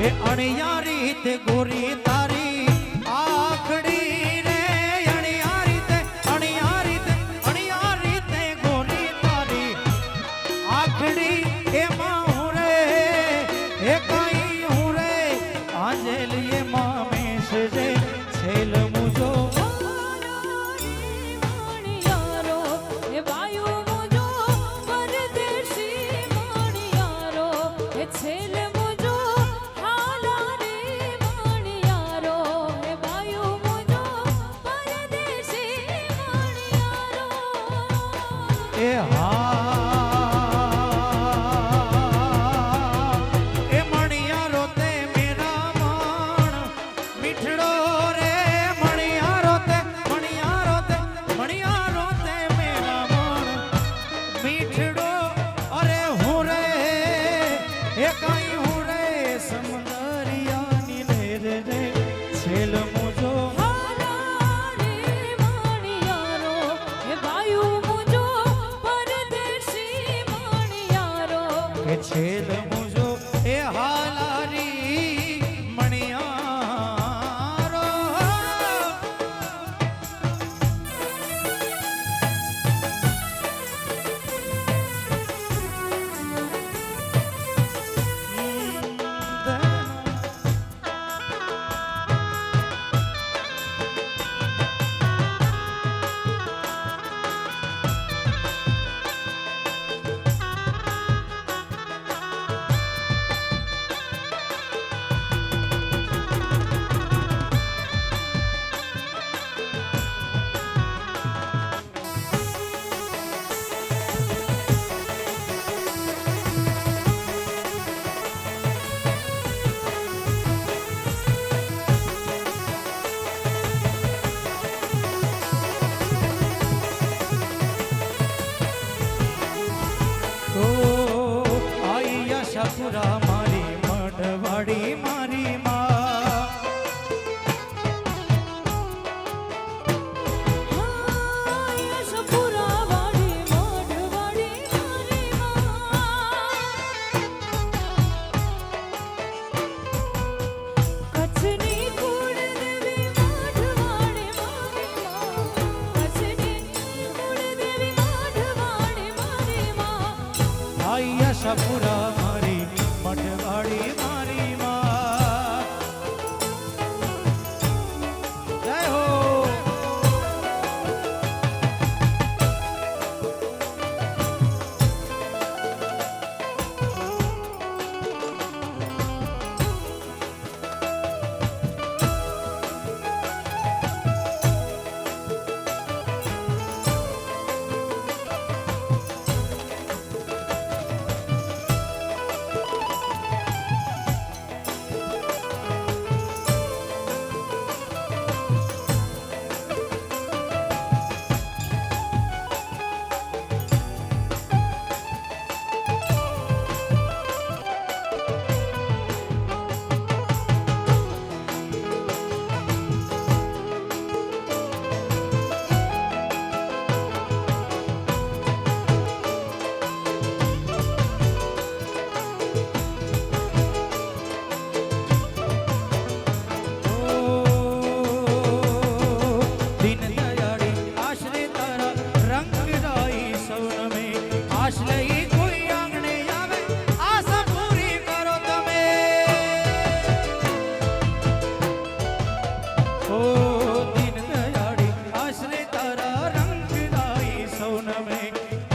એ અણિયારી તે ગોરી તારી આખડી રે અણિયારી તે ગોરી તારી આખડી એમાં હું રે એ કઈ હું રે આંજેલી એમાં મેસ જે છેલ મુજો એ એ મણિયારો તે મેરા મણ મીઠડો રે મણિયારો તે મેરા મણ મીઠડો અરે હું રે એ કઈ હું રે સમંદરિયાની લહેર રે છેલ મુજો છેલ મુજો એ હાલારી મણિયારો આશાપુરા મારી મઢવાડી મારી માં આશાપુરા વાડી મઢવાડી મારી માં કચ્છની કુળદેવી મઢવાડી મારી માં કચ્છની કુળદેવી મઢવાડી મારી માં આશાપુરા મારી મઢવાડી મારી માં જય હો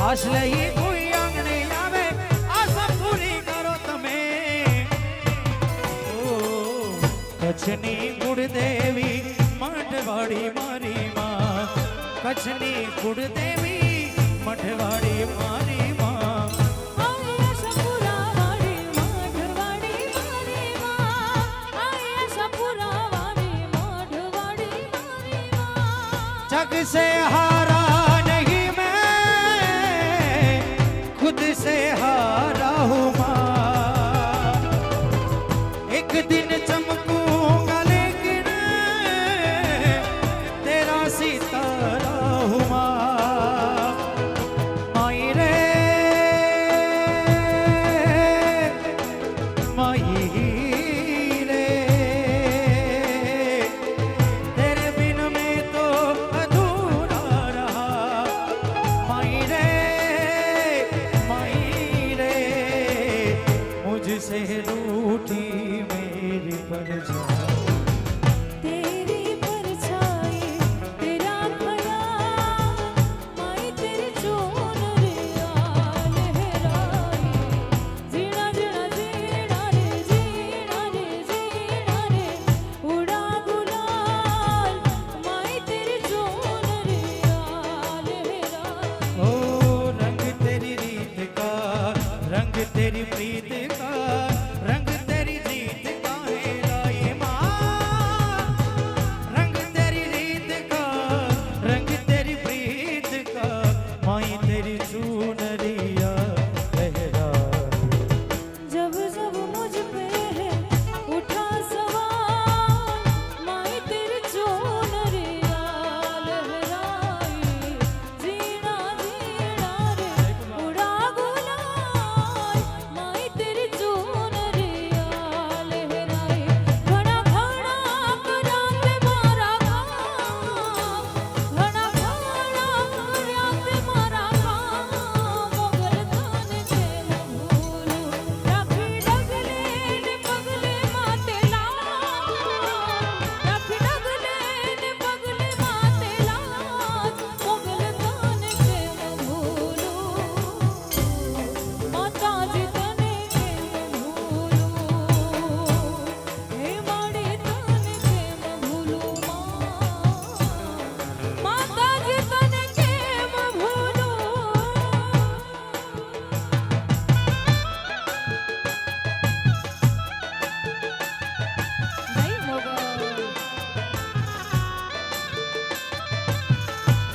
આશ લઈ કોઈ આંગણે આવે આશા પૂરી કરો તમે કચ્છની કુળદેવી મઢવાડી મારી માં કચ્છની કુળદેવી મઢવાડી મારી માં जग से हारा नहीं मैं खुद से हारा हूँ माँ एक दिन चमकूंगा लेकिन तेरा सितारा हूँ माँ माई रे तेरी प्रीत का रंग तेरी जीत का है लाए माँ रंग तेरी रीत का रंग तेरी प्रीत का माई तेरी चूनरिया लहरा जब जब मुझ पे है उठा सवाल माई तेरी चुनरिया लहराई जीना जीना रे उड़ा गुलाल माई तेरी चुनरिया लहराई घड़ा घड़ा कराते मारा काम घड़ा घड़ा कराते मारा काम मोगल थाने के भूलू राखी डगले ने पगले माते लाज राखी डगले ने पगले माते लाज मोगल थाने के भूलू माता जी तने के भूलू हे माड़ी तने के भूलू माता जी तने के भूलू नहीं मोगल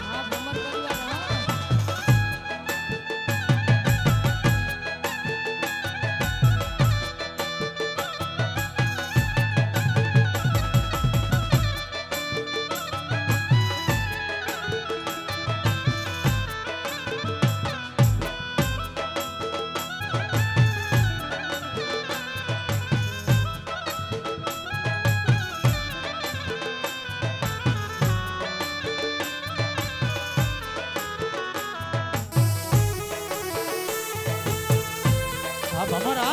हाँ भमर परिवार अब हमारा